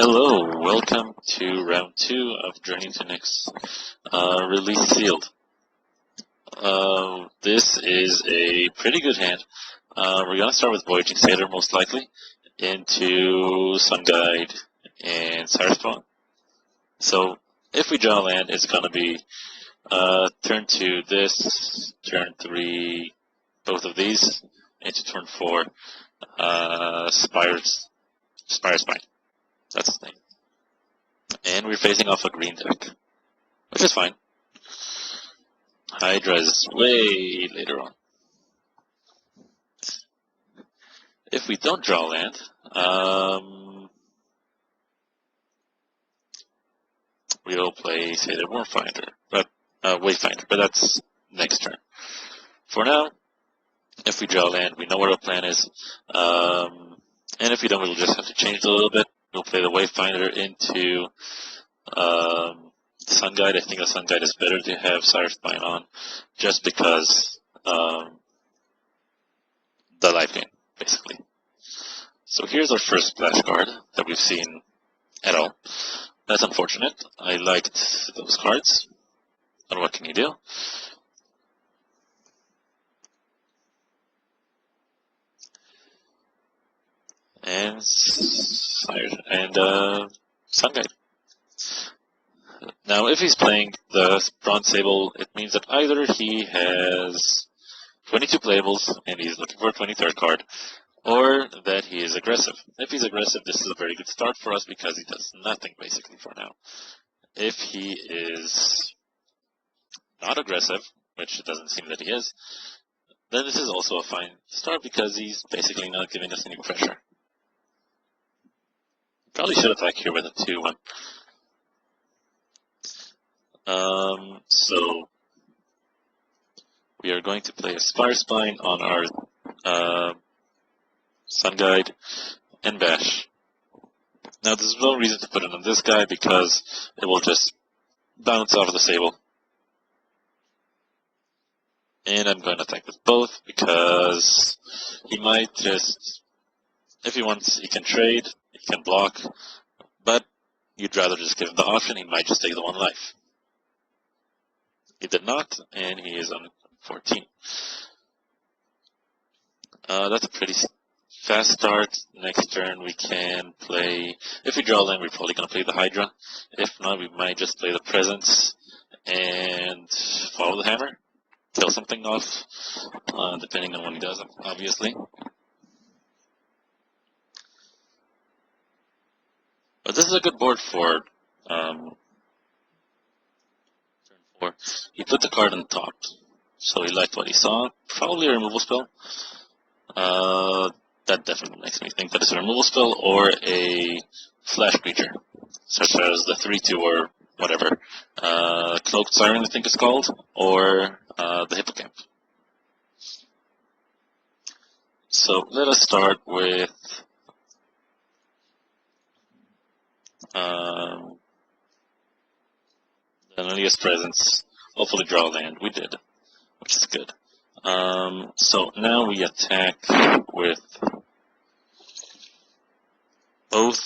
Hello, welcome to round 2 of Journey to Nyx, release sealed. This is a pretty good hand. We're going to start with Voyaging Sailor most likely, into Sun Guide and Cyrespawn. So, if we draw land, it's going to be turn 2 this, turn 3 both of these, into turn 4 Spire Spine. That's his name. And we're facing off a green deck, which is fine. Hydra is way later on. If we don't draw land, we'll play Sailor Wayfinder, but that's next turn. For now, if we draw land, we know what our plan is, and if we don't, we'll just have to change it a little bit. We'll play the Wayfinder into Sun Guide. I think the Sun Guide is better to have Cyrespawn on, just because the life gain, basically. So here's our first splash card that we've seen at all. That's unfortunate. I liked those cards, but what can you do? And Sun Guide. Now, if he's playing the Bronze Sable, it means that either he has 22 playables and he's looking for a 23rd card, or that he is aggressive. If he's aggressive, this is a very good start for us because he does nothing basically for now. If he is not aggressive, which it doesn't seem that he is, then this is also a fine start because he's basically not giving us any pressure. Probably should attack here with a 2-1. So we are going to play a Spire Spine on our Sun Guide and Bash. Now there's no reason to put it on this guy because it will just bounce off of the Sable. And I'm going to attack with both because he might just, if he wants, he can trade, he can block, but you'd rather just give him the option, he might just take the 1 life. He did not, and he is on 14. That's a pretty fast start. Next turn we can play, if we draw land, we're probably going to play the Hydra. If not, we might just play the Presence and follow the hammer. Kill something off, depending on what he does, obviously. But this is a good board for turn 4. He put the card on top, so he liked what he saw. Probably a removal spell. That definitely makes me think that it's a removal spell or a flash creature, such as the 3/2 or whatever. Cloaked Siren, I think it's called, or the Hippocamp. So let us start with the Anilia's Presence. Hopefully draw land. We did, which is good. So now we attack with both.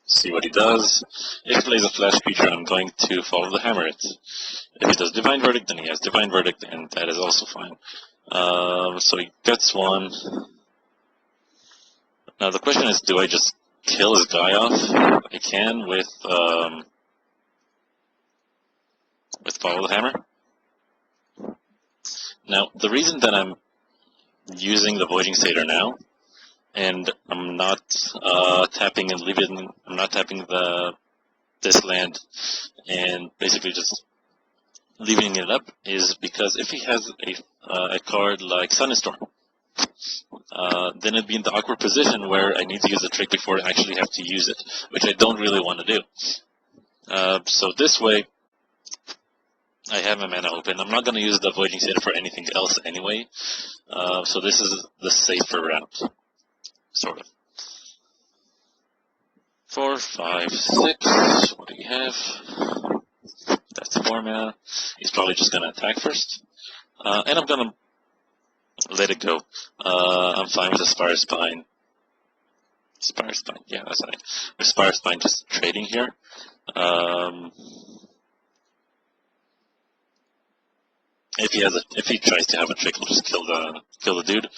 See what he does. If he plays a flash creature, I'm going to follow the hammer it. If he does Divine Verdict, then he has Divine Verdict, and that is also fine. So he gets 1. Now the question is, do I just kill his guy off? I can with follow the hammer. Now the reason that I'm using the Voyaging Sailor now, and I'm not tapping and leaving, I'm not tapping this land and basically just leaving it up, is because if he has a card like Sun and Storm, then it'd be in the awkward position where I need to use the trick before I actually have to use it, which I don't really want to do. So this way, I have my mana open. I'm not going to use the Voyaging Sailor for anything else anyway, so this is the safer route, sort of. 4, 5, 6, what do we have? That's 4 mana. He's probably just going to attack first, and I'm going to let it go. I'm fine with the Spire Spine. Spire Spine, yeah, that's right. With Spire Spine just trading here. If he tries to have a trick, he'll just kill the dude.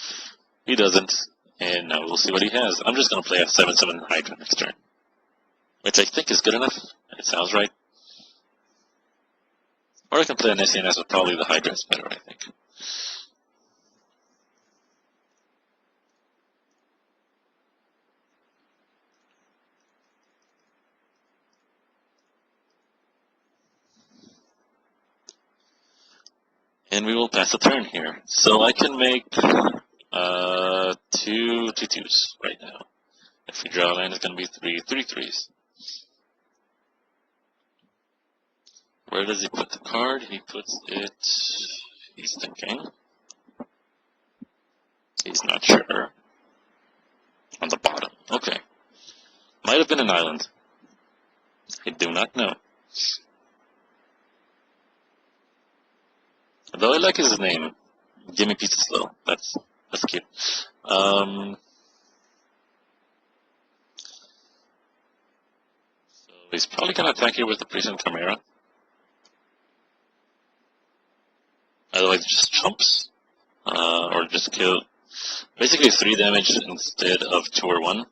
He doesn't, and now we'll see what he has. I'm just gonna play a 7/7 Hydra next turn, which I think is good enough. It sounds right. Or I can play an SNS, but probably the Hydra is better, I think. And we will pass a turn here. So I can make 2 2/2s right now. If we draw a land, it's going to be 3 3/3s. Where does he put the card? He puts it... He's thinking. He's not sure. On the bottom. Okay. Might have been an island. I do not know. Though I like his name. Gimme Pizza Slow. That's cute. So he's probably going to attack here with the Priest and Chimera. Otherwise it just chumps. Or just kill. Basically 3 damage instead of 2 or 1.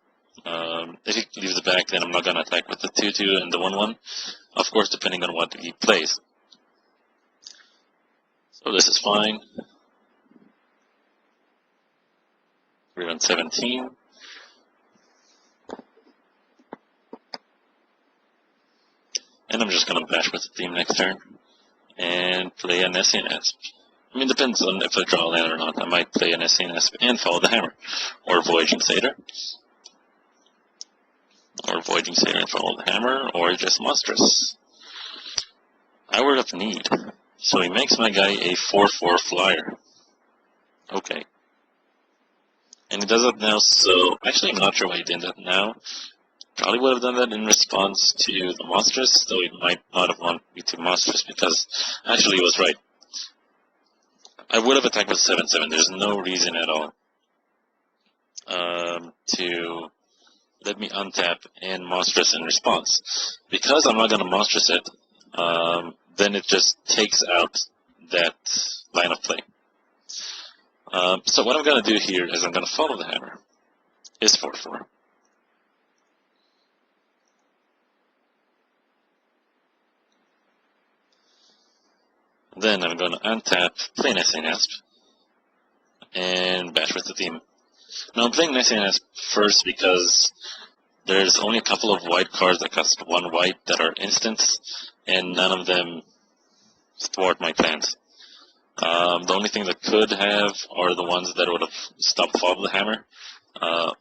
If he leaves it back, then I'm not going to attack with the 2/2 and the 1/1. Of course, depending on what he plays. So this is fine. We're on 17. And I'm just going to bash with the theme next turn. And play an SNS. I mean, depends on if I draw a land or not. I might play an SNS and follow the hammer. Or Voyaging Satyr. Or Voyaging Satyr and follow the hammer. Or just Monstrous. Hour of Need. So he makes my guy a 4/4 flyer. Okay. And he does that now, so actually I'm not sure why he did that now. Probably would have done that in response to the Monstrous, though he might not have wanted me to Monstrous because actually he was right. I would have attacked with 7/7. There's no reason at all to let me untap and Monstrous in response. Because I'm not going to Monstrous it, then it just takes out that line of play. So what I'm going to do here is I'm going to follow the hammer. Is 4/4. Then I'm going to untap, play an SNS, and bash with the theme. Now I'm playing SNS first because there's only a couple of white cards that cost 1 white that are instants, and none of them thwart my plans. The only thing that could have are the ones that would have stopped Follow the Hammer,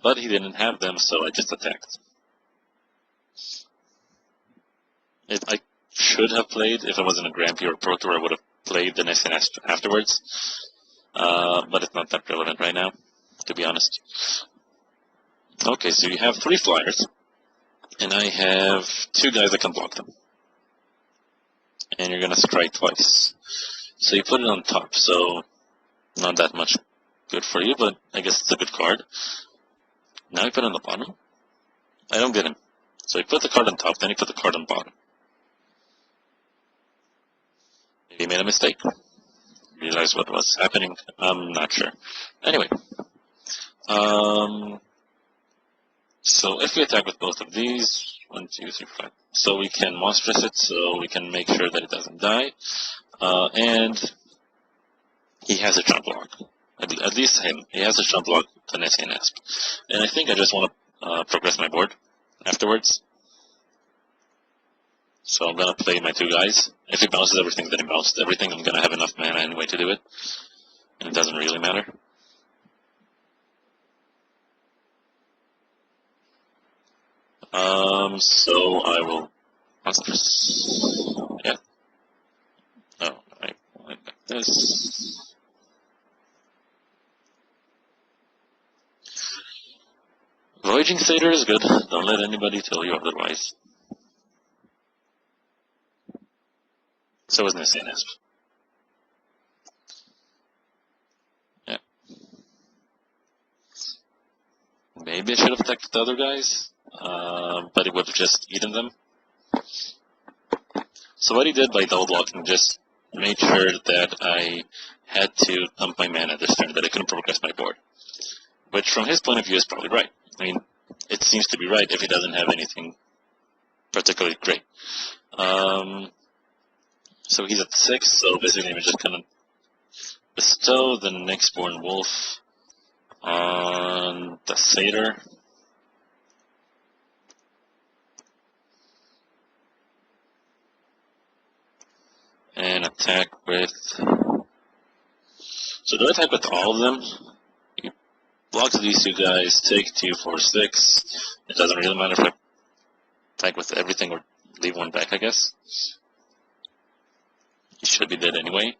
but he didn't have them, so I just attacked. I should have played, if I was in a Grand Prix or Pro Tour, I would have played the SNS afterwards, but it's not that relevant right now, to be honest. Okay, so you have 3 flyers, and I have 2 guys that can block them. And you're going to strike twice. So you put it on top, so not that much good for you, but I guess it's a good card. Now you put it on the bottom. I don't get him. So you put the card on top, then you put the card on bottom. Maybe he made a mistake. Realize what was happening. I'm not sure. Anyway. So if we attack with both of these, 1, 2, 3, 4, 5. So we can monstrous it, so we can make sure that it doesn't die. And he has a jump block. At least him. He has a jump block with an SNS. And I think I just want to progress my board afterwards. So I'm going to play my 2 guys. If he bounces everything, then he bounces everything. I'm going to have enough mana anyway to do it. And it doesn't really matter. So I will monstrous. Yeah. No, I like this. Voyaging Satyr is good. Don't let anybody tell you otherwise. So is SNS. Yeah. maybe I should have attacked the other guys, but it would have just eaten them. So what he did by double blocking just made sure that I had to pump my mana this turn, that I couldn't progress my board. Which from his point of view is probably right. I mean, it seems to be right if he doesn't have anything particularly great. So he's at 6, so basically we're just gonna bestow the next born wolf on the satyr. And attack with... So do I attack with all of them? He blocks these two guys, take 2, 4, 6. It doesn't really matter if I attack with everything or leave one back, I guess. He should be dead anyway.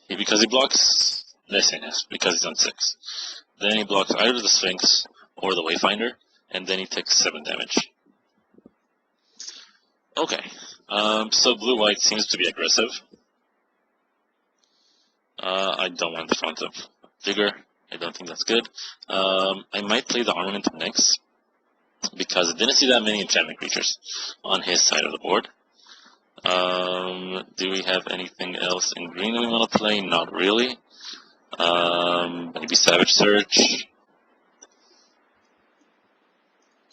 Because he blocks Nessiness, because he's on 6. Then he blocks either the Sphinx or the Wayfinder, and then he takes 7 damage. Okay, so blue-white seems to be aggressive. I don't want the front of Vigor. I don't think that's good. I might play the Armament next, because I didn't see that many enchantment creatures on his side of the board. Do we have anything else in green we want to play? Not really. Maybe Savage Search.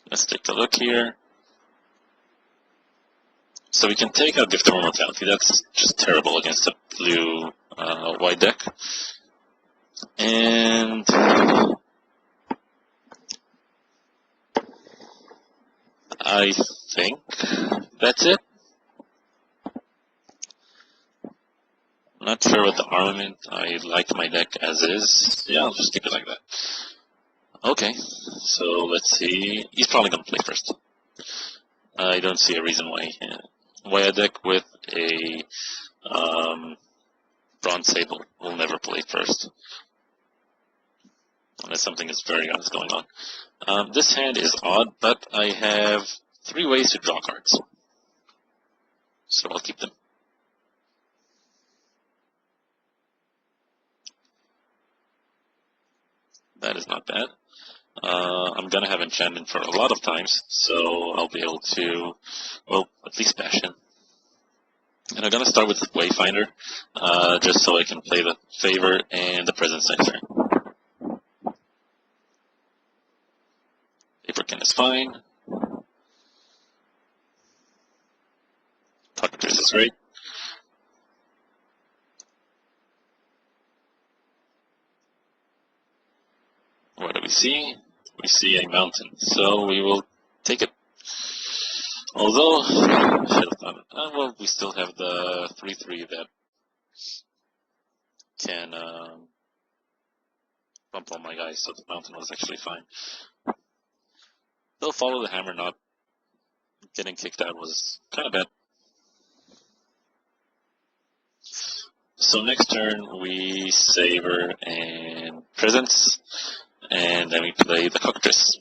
Let's take a look here. So we can take out Gift of Immortality. That's just terrible against a blue white deck. And I think that's it. Not sure what the armament. I like my deck as is. Yeah, I'll just keep it like that. Okay, so let's see. He's probably going to play first. I don't see a reason why a deck with a Bronze Sable will never play first. Unless something is very honest going on. This hand is odd, but I have 3 ways to draw cards. So I'll keep them. That is not bad. I'm going to have enchantment for a lot of times, so I'll be able to, well, at least Passion. And I'm going to start with Wayfinder, just so I can play the Favor and the Presence next turn. Paperkin is fine. Cockatrice is great. What do we see? We see a mountain, so we will take it. Although, I should have done it. Well, we still have the 3/3 that can bump all my guys, so the mountain was actually fine. They'll follow the hammer, not getting kicked out was kind of bad. So next turn we Savor and Presence, and then we play the Cockatrice.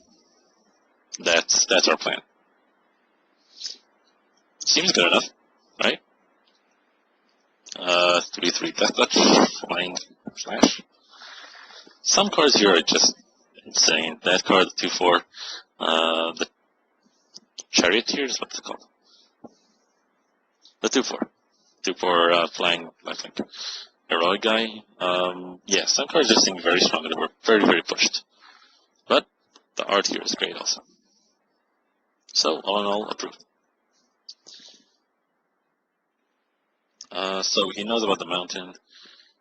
That's our plan. Seems good enough, right? 3/3 Death Touch, Flying Flash. Some cards here are just insane. That card, the 2/4, the Charioteer is what's it called? The 2/4. 2/4 Flying Lifelink. Heroic guy. Yeah, some cards just seem very strong and they were very, very pushed. But the art here is great also. So, all in all, approved. So he knows about the mountain.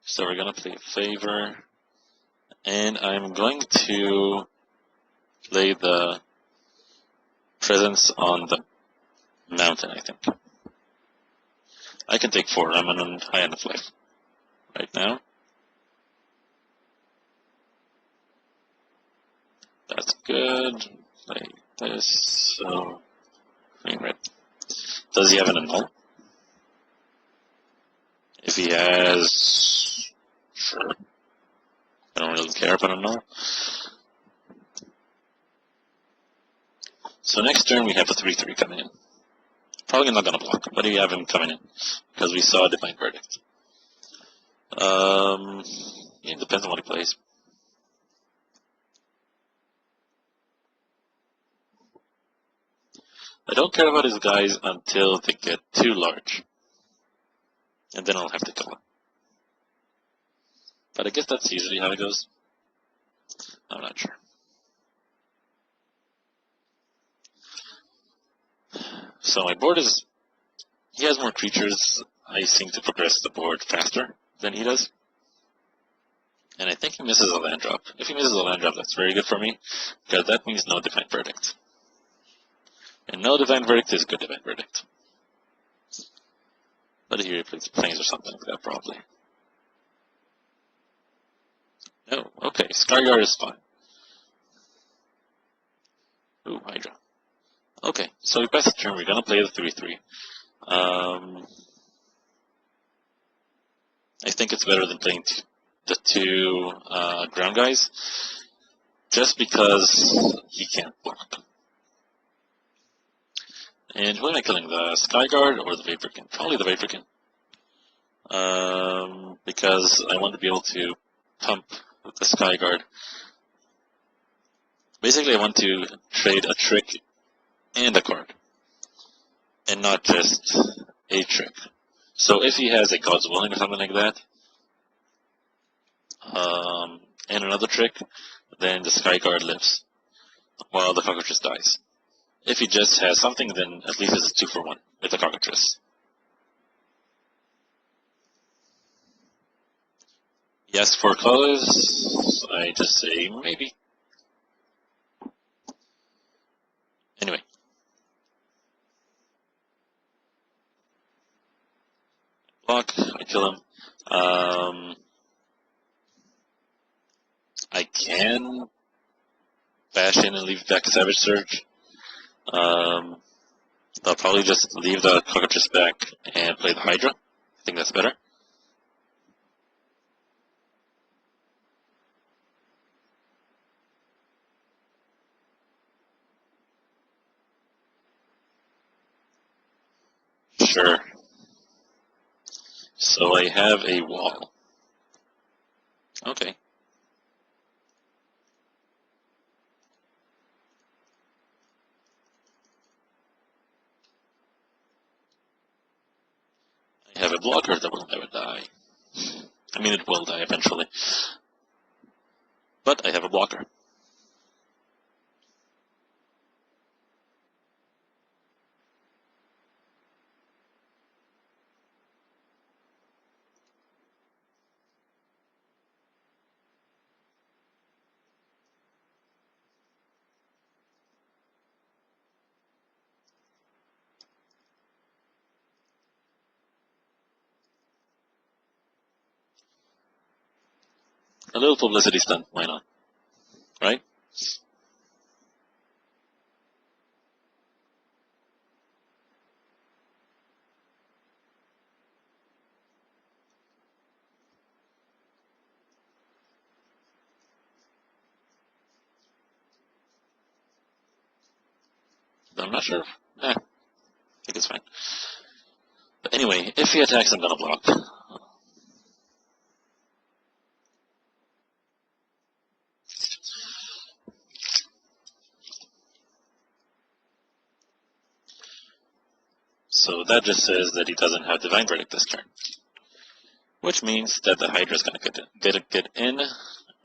So we're going to play Favor. And I'm going to play the Presence on the mountain, I think. I can take 4. I'm on high enough life right now. That's good. Like this. So, green red. Does he have an annul? If he has, sure. I don't really care about annul. So next turn we have a 3/3 coming in. Probably not going to block, but we have him coming in because we saw a Divine Verdict. It depends on what he plays. I don't care about his guys until they get too large. And then I'll have to kill them. But I guess that's usually how it goes. I'm not sure. So my board is... He has more creatures. I seem to progress the board faster than he does. And I think he misses a land drop. If he misses a land drop, that's very good for me, because that means no Divine Verdict. And no Divine Verdict is good Divine Verdict. But here he plays Plains or something like that, probably. No, okay, Skyguard is fine. Ooh, Hydra. Okay, so we pass the turn, we're gonna play the 3-3. I think it's better than playing the two ground guys, just because he can't block. And who am I killing, the Skyguard or the Vaporkin? Probably the Vaporkin. Because I want to be able to pump with the Skyguard. Basically, I want to trade a trick and a card, and not just a trick. So if he has a God's Willing or something like that, and another trick, then the Skyguard lives, while the Cockatrice dies. If he just has something, then at least it's a 2-for-1 with the Cockatrice. Yes, for colors, I just say maybe. Anyway. Block, I kill him. I can bash in and leave back Savage Surge. I'll probably just leave the Cockatrice back and play the Hydra. I think that's better. Sure. So I have a wall. Okay. I have a blocker that will never die. I mean, it will die eventually. But I have a blocker. A little publicity stunt, why not? Right? I'm not sure. I think it's fine. But anyway, if he attacks, I'm gonna block. So that just says that he doesn't have Divine Verdict this turn. Which means that the Hydra's gonna get in,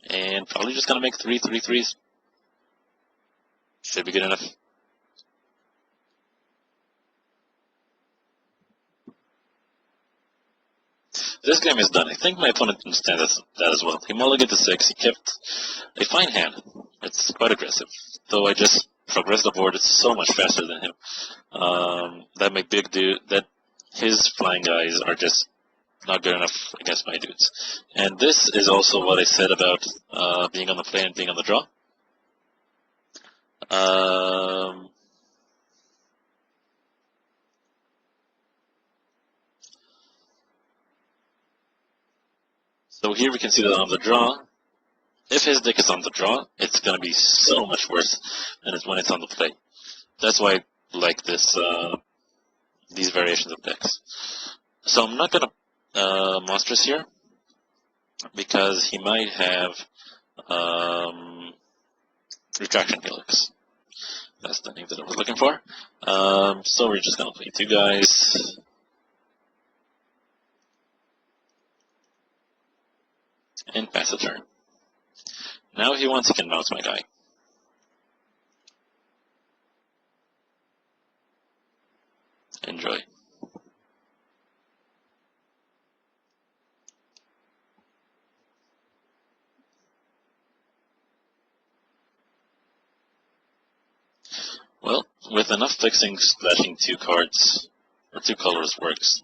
and probably just gonna make 3/3/3s. Should be good enough. This game is done. I think my opponent understands that as well. He mulliganed to 6. He kept a fine hand. It's quite aggressive. Though I just progressed the board so much faster than him. That my big dude, that his flying guys are just not good enough against my dudes. And this is also what I said about being on the play and being on the draw. So here we can see that on the draw, if his deck is on the draw, it's going to be so much worse than it's when it's on the play. That's why I like this, these variations of decks. So I'm not going to Monstrous here, because he might have Retraction Helix. That's the name that I was looking for. So we're just gonna play 2 guys. And pass the turn. Now if he wants, he can bounce my guy. Enjoy. Well, with enough fixing, splashing 2 cards, or 2 colors works.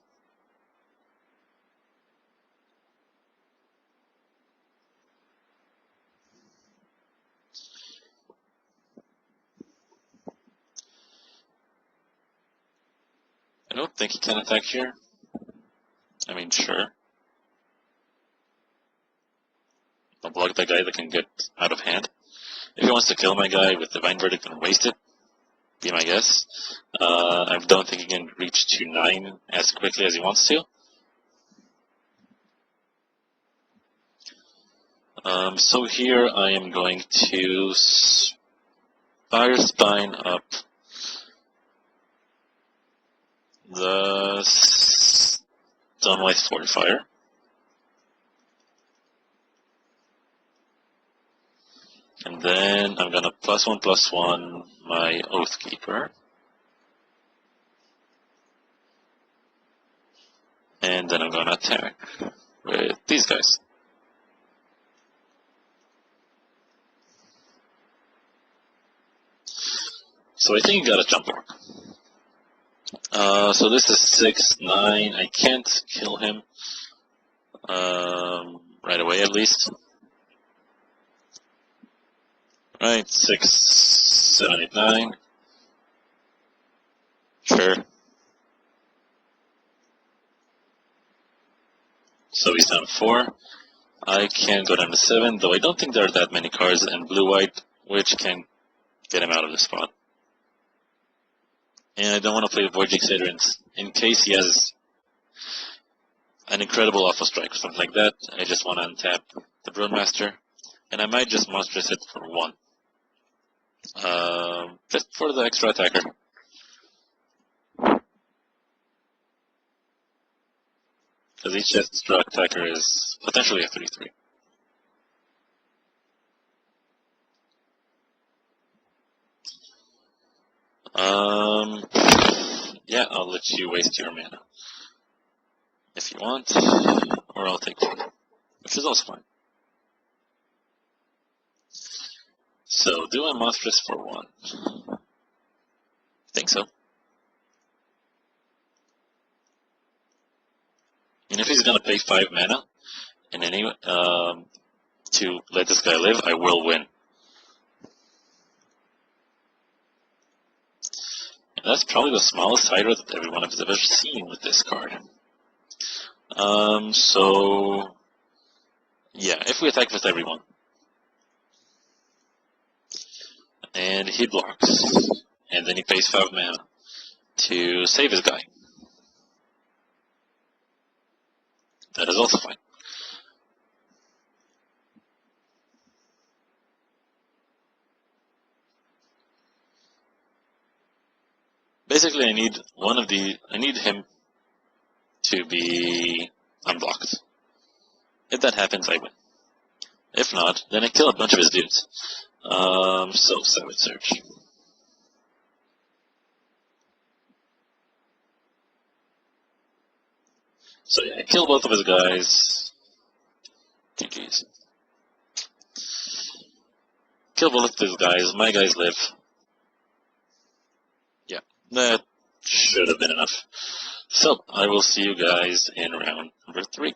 I don't think he can attack here. I mean, sure. I'll block the guy that can get out of hand. If he wants to kill my guy with Divine Verdict and waste it, be my guess. I don't think he can reach to 9 as quickly as he wants to. So here I am going to Fire Spine up the Stonewise Fortifier. And then I'm gonna +1/+1 my Oathkeeper. And then I'm gonna attack with these guys. So I think you got a jump block. So this is 6/9. I can't kill him right away, at least. Right, 6, 7, 8, 9. Sure. So he's down to 4. I can go down to 7, though I don't think there are that many cards in blue-white, which can get him out of the spot. And I don't want to play Voyaging Satyr in case he has an incredible Alpha Strike or something like that. I just want to untap the Broodmaster, and I might just monstrous it for 1. Just for the extra attacker. Because each extra attacker is potentially a 3/3. Yeah, I'll let you waste your mana if you want, or I'll take 4, which is also fine. So, do a monstrous for 1. Think so. And if he's gonna pay 5 mana, and any to let this guy live, I will win. And that's probably the smallest Hydra that everyone has ever seen with this card. So yeah, if we attack with everyone, and he blocks, and then he pays 5 mana to save his guy, that is also fine. Basically, I need him to be unblocked. If that happens, I win. If not, then I kill a bunch of his dudes. So Savage Surge. So yeah, I kill both of his guys. GG's. Kill both of his guys, my guys live. Yeah, that should have been enough. So, I will see you guys in round number 3.